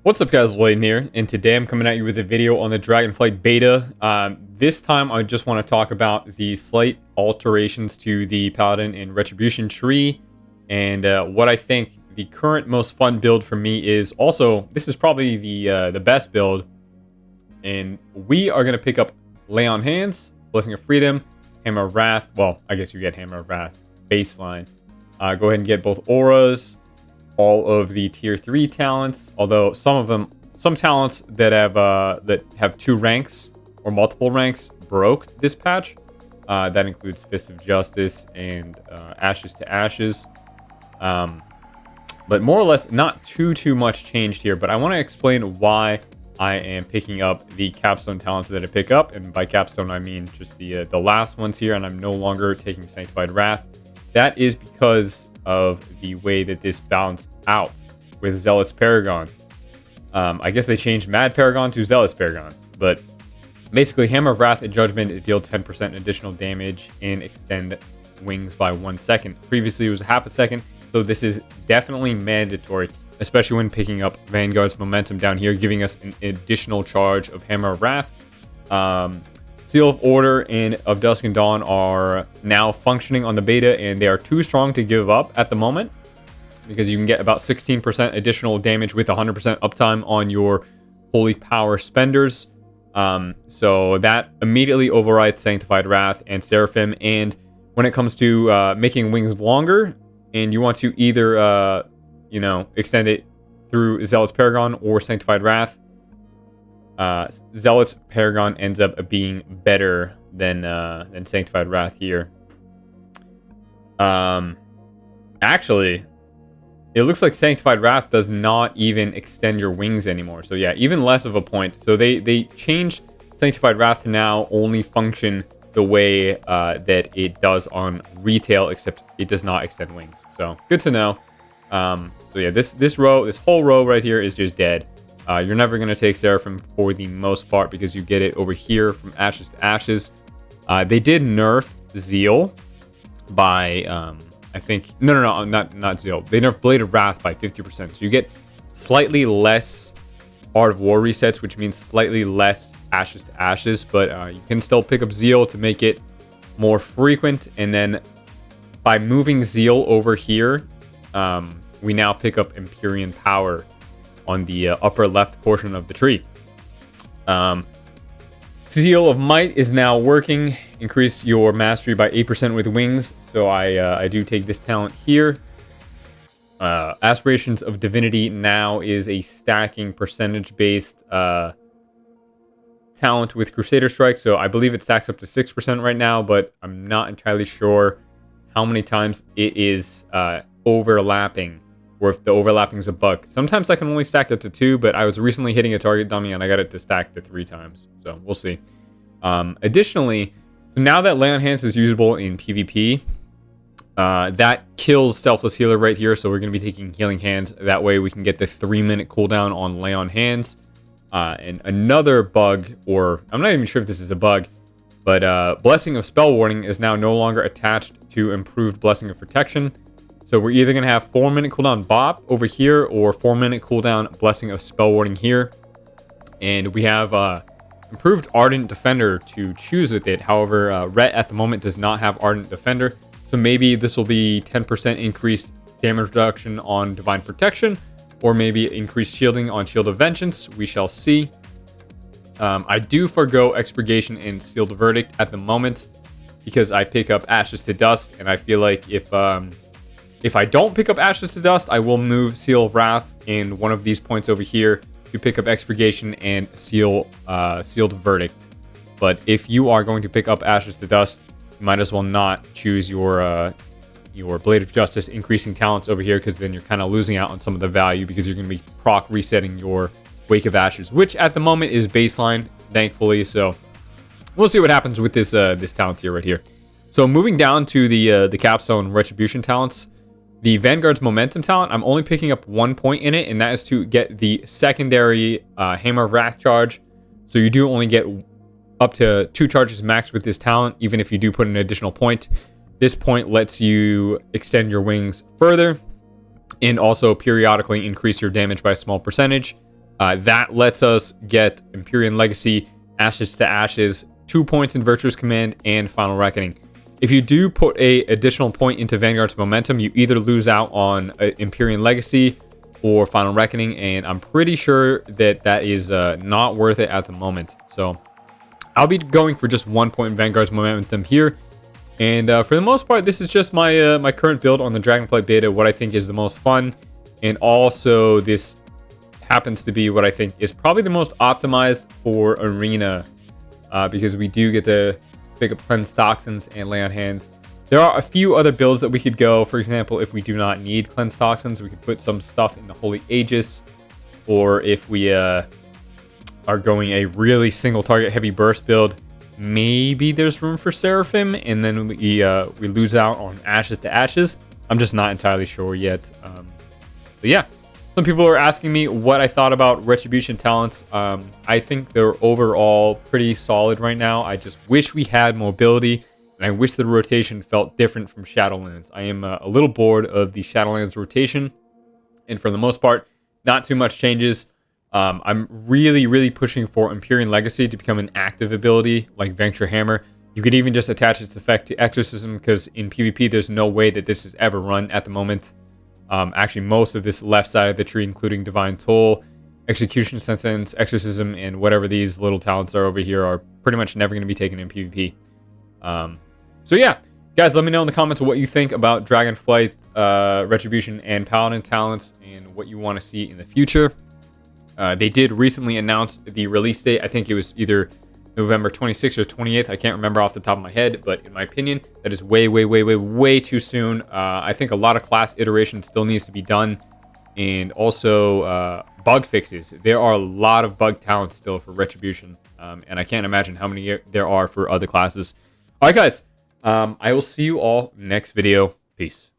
What's up guys, Lvladen here, and today I'm coming at you with a video on the Dragonflight beta. This time I just want to talk about the slight alterations to the Paladin and Retribution tree, and what I think the current most fun build for me is. Also, this is probably the best build, and we are going to pick up Lay on Hands, Blessing of Freedom, Hammer of Wrath. Well, I guess you get Hammer of Wrath baseline. Go ahead and get both auras, all of the tier 3 talents, although some talents that have 2 ranks or multiple ranks broke this patch. That includes Fist of Justice and Ashes to Ashes. But more or less not too much changed here, but I want to explain why I am picking up the Capstone talents that I pick up, and by Capstone I mean just the last ones here, and I'm no longer taking Sanctified Wrath. That is because of the way that this balanced out with Zealous Paragon. I guess they changed Mad Paragon to Zealous Paragon, but basically Hammer of Wrath and Judgment deal 10% additional damage and extend wings by 1 second. Previously it was half a second, so this is definitely mandatory, especially when picking up Vanguard's Momentum down here, giving us an additional charge of Hammer of Wrath. Seal of Order and of Dusk and Dawn are now functioning on the beta, and they are too strong to give up at the moment, because you can get about 16% additional damage with 100% uptime on your Holy Power spenders. So that immediately overrides Sanctified Wrath and Seraphim. And when it comes to making wings longer, and you want to either extend it through Zealous Paragon or Sanctified Wrath, Zealous Paragon ends up being better than Sanctified Wrath here. Actually, it looks like Sanctified Wrath does not even extend your wings anymore. So yeah, even less of a point. So they changed Sanctified Wrath to now only function the way that it does on retail, except it does not extend wings. So good to know. So yeah, this whole row right here is just dead. You're never going to take Seraphim for the most part, because you get it over here from Ashes to Ashes. They did nerf Zeal by, I think... No, not Zeal. They nerfed Blade of Wrath by 50%. So you get slightly less Art of War resets, which means slightly less Ashes to Ashes. But you can still pick up Zeal to make it more frequent. And then by moving Zeal over here, we now pick up Empyrean Power on the upper left portion of the tree. Seal of Might is now working. Increase your mastery by 8% with wings. So I do take this talent here. Aspirations of Divinity now is a stacking percentage-based talent with Crusader Strike. So I believe it stacks up to 6% right now, but I'm not entirely sure how many times it is overlapping, or if the overlapping is a bug. Sometimes I can only stack it to 2, but I was recently hitting a target dummy and I got it to stack to 3 times. So we'll see. Additionally, so now that Lay on Hands is usable in PvP, that kills Selfless Healer right here. So we're going to be taking Healing Hands. That way we can get the 3-minute cooldown on Lay on Hands. And another bug, or I'm not even sure if this is a bug, but Blessing of Spell Warding is now no longer attached to improved Blessing of Protection. So we're either going to have 4-minute cooldown Bop over here, or 4-minute cooldown Blessing of Spell Warding here. And we have improved Ardent Defender to choose with it. However, Ret at the moment does not have Ardent Defender. So maybe this will be 10% increased damage reduction on Divine Protection, or maybe increased shielding on Shield of Vengeance. We shall see. I do forgo Expurgation and Sealed Verdict at the moment, because I pick up Ashes to Dust, and I feel like if I don't pick up Ashes to Dust, I will move Seal of Wrath in one of these points over here to pick up Expurgation and Sealed Verdict. But if you are going to pick up Ashes to Dust, you might as well not choose your Blade of Justice increasing talents over here, because then you're kind of losing out on some of the value, because you're going to be proc resetting your Wake of Ashes, which at the moment is baseline, thankfully. So we'll see what happens with this talent here right here. So moving down to the Capstone Retribution talents. The Vanguard's Momentum talent, I'm only picking up 1 point in it, and that is to get the secondary Hammer of Wrath charge. So you do only get up to 2 charges max with this talent, even if you do put an additional point. This point lets you extend your wings further, and also periodically increase your damage by a small percentage. That lets us get Empyrean Legacy, Ashes to Ashes, 2 points in Virtuous Command, and Final Reckoning. If you do put a additional point into Vanguard's Momentum, you either lose out on Empyrean Legacy or Final Reckoning, and I'm pretty sure that that is not worth it at the moment. So I'll be going for just 1 point in Vanguard's Momentum here. And for the most part, this is just my my current build on the Dragonflight beta, what I think is the most fun. And also, this happens to be what I think is probably the most optimized for Arena, because we do get to pick up Cleanse Toxins and Lay on Hands. There are a few other builds that we could go. For example, if we do not need Cleanse Toxins, we could put some stuff in the Holy Aegis. Or if we are going a really single target heavy burst build, maybe there's room for Seraphim, and then we lose out on Ashes to Ashes. I'm just not entirely sure yet. But yeah, some people are asking me what I thought about Retribution talents. I think they're overall pretty solid right now. I just wish we had mobility, and I wish the rotation felt different from Shadowlands. I am a little bored of the Shadowlands rotation, and for the most part, not too much changes. I'm really pushing for Empyrean Legacy to become an active ability like Venture Hammer. You could even just attach its effect to Exorcism, because in PvP there's no way that this is ever run at the moment. Actually, most of this left side of the tree, including Divine Toll, Execution Sentence, Exorcism, and whatever these little talents are over here, are pretty much never going to be taken in PvP. So yeah, guys, let me know in the comments what you think about Dragonflight, Retribution, and Paladin talents, and what you want to see in the future. They did recently announce the release date. I think it was either November 26th or 28th. I can't remember off the top of my head, but in my opinion, that is way too soon. I think a lot of class iteration still needs to be done, and also bug fixes. There are a lot of bug talents still for Retribution, and I can't imagine how many there are for other classes. All right, guys, I will see you all next video. Peace.